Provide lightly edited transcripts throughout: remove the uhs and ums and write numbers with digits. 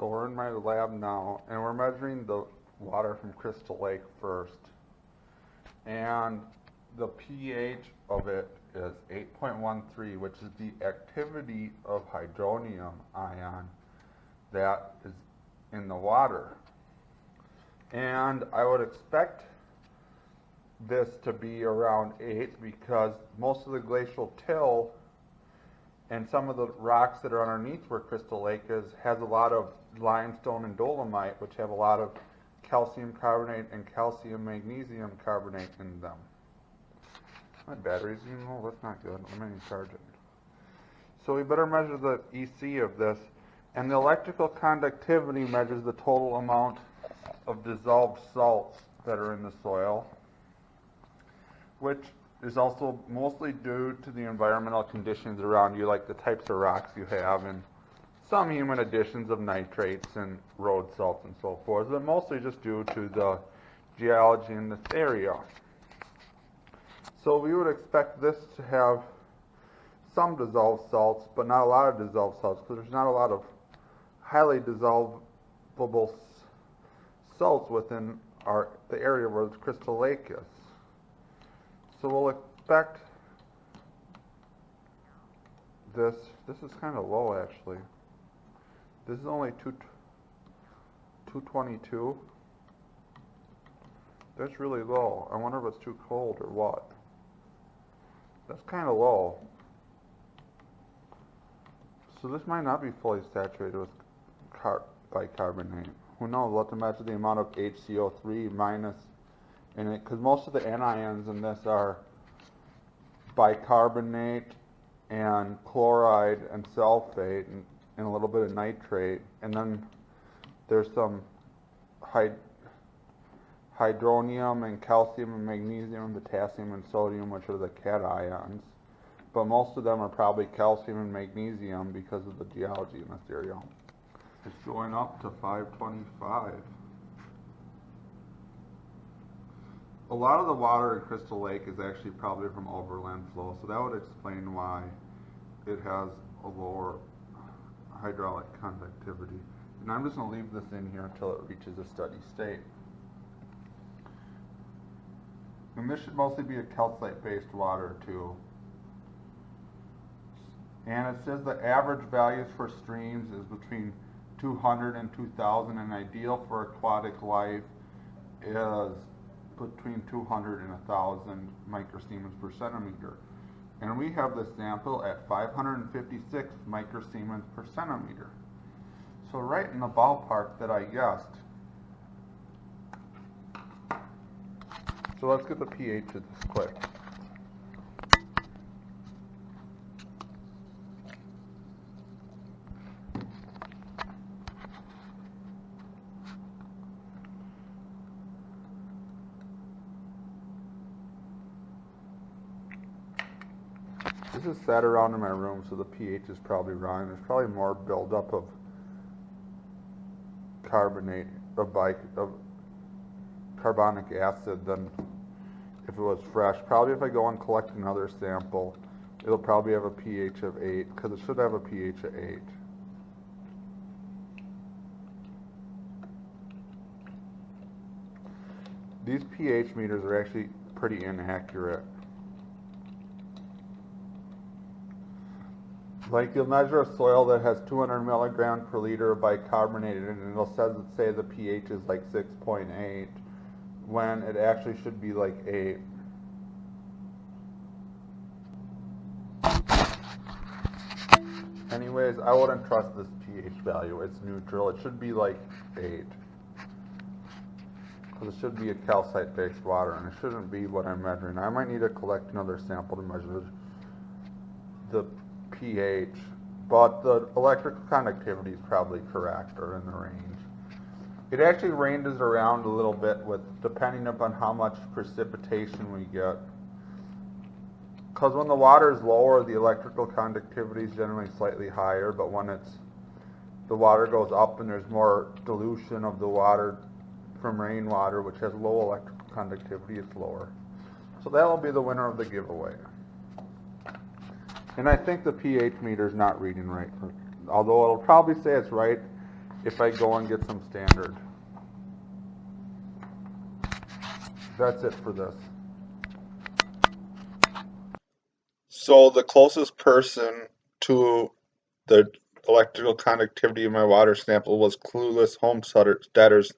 So we're in my lab now, and we're measuring the water from Crystal Lake first. And the pH of it is 8.13, which is the activity of hydronium ion that is in the water. And I would expect this to be around 8 because most of the glacial till and some of the rocks that are underneath where Crystal Lake is has a lot of limestone and dolomite, which have a lot of calcium carbonate and calcium magnesium carbonate in them. My battery's even low. That's not good. I'm going to charge it. So we better measure the EC of this. And the electrical conductivity measures the total amount of dissolved salts that are in the soil, which is also mostly due to the environmental conditions around you, like the types of rocks you have and some human additions of nitrates and road salts and so forth, but mostly just due to the geology in this area. So we would expect this to have some dissolved salts, but not a lot of dissolved salts, because there's not a lot of highly dissolvable salts within the area where the Crystal Lake is. So we'll expect this. This is kind of low, actually. This is only 222. That's really low. I wonder if it's too cold or what. That's kind of low. So this might not be fully saturated with bicarbonate. Who knows? We'll have to measure the amount of HCO3 minus in it, because most of the anions in this are bicarbonate and chloride and sulfate and a little bit of nitrate, and then there's some hydronium and calcium and magnesium, potassium and sodium, which are the cations, but most of them are probably calcium and magnesium because of the geology in this area. It's going up to 525. A lot of the water in Crystal Lake is actually probably from overland flow, so that would explain why it has a lower hydraulic conductivity. And I'm just going to leave this in here until it reaches a steady state. And this should mostly be a calcite-based water too. And it says the average values for streams is between 200 and 2,000, and ideal for aquatic life is between 200 and 1,000 microsiemens per centimeter. And we have this sample at 556 microsiemens per centimeter. So right in the ballpark that I guessed. So let's get the pH of this quick. This is sat around in my room, so the pH is probably wrong. There's probably more buildup of carbonate, of carbonic acid than if it was fresh. Probably if I go and collect another sample, it'll probably have a pH of 8, because it should have a pH of 8. These pH meters are actually pretty inaccurate. Like, you'll measure a soil that has 200 milligrams per liter of bicarbonate in it, and it'll say the pH is like 6.8, when it actually should be like 8. Anyways, I wouldn't trust this pH value. It's neutral. It should be like 8. Because it should be a calcite-based water, and it shouldn't be what I'm measuring. I might need to collect another sample to measure the pH, but the electrical conductivity is probably correct or in the range. It actually ranges around a little bit depending upon how much precipitation we get. Because when the water is lower, the electrical conductivity is generally slightly higher, but when the water goes up and there's more dilution of the water from rainwater, which has low electrical conductivity, it's lower. So that will be the winner of the giveaway. And I think the pH meter is not reading right. Although it'll probably say it's right if I go and get some standard. That's it for this. So the closest person to the electrical conductivity of my water sample was Clueless Homesteaders.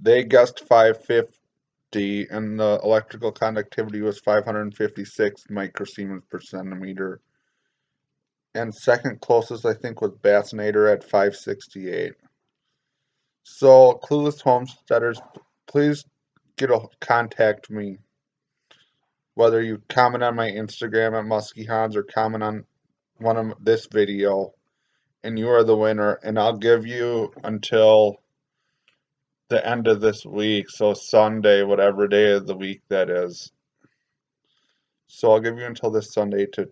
They guessed 550, and the electrical conductivity was 556 microsiemens per centimeter. And second closest, I think, was Bassinator at 568. So, Clueless Homesteaders, please contact me. Whether you comment on my Instagram at Musky Hans or comment on one of this video, and you are the winner. And I'll give you until the end of this week, so Sunday, whatever day of the week that is. So I'll give you until this Sunday to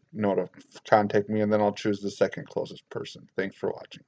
contact me, and then I'll choose the second closest person. Thanks for watching.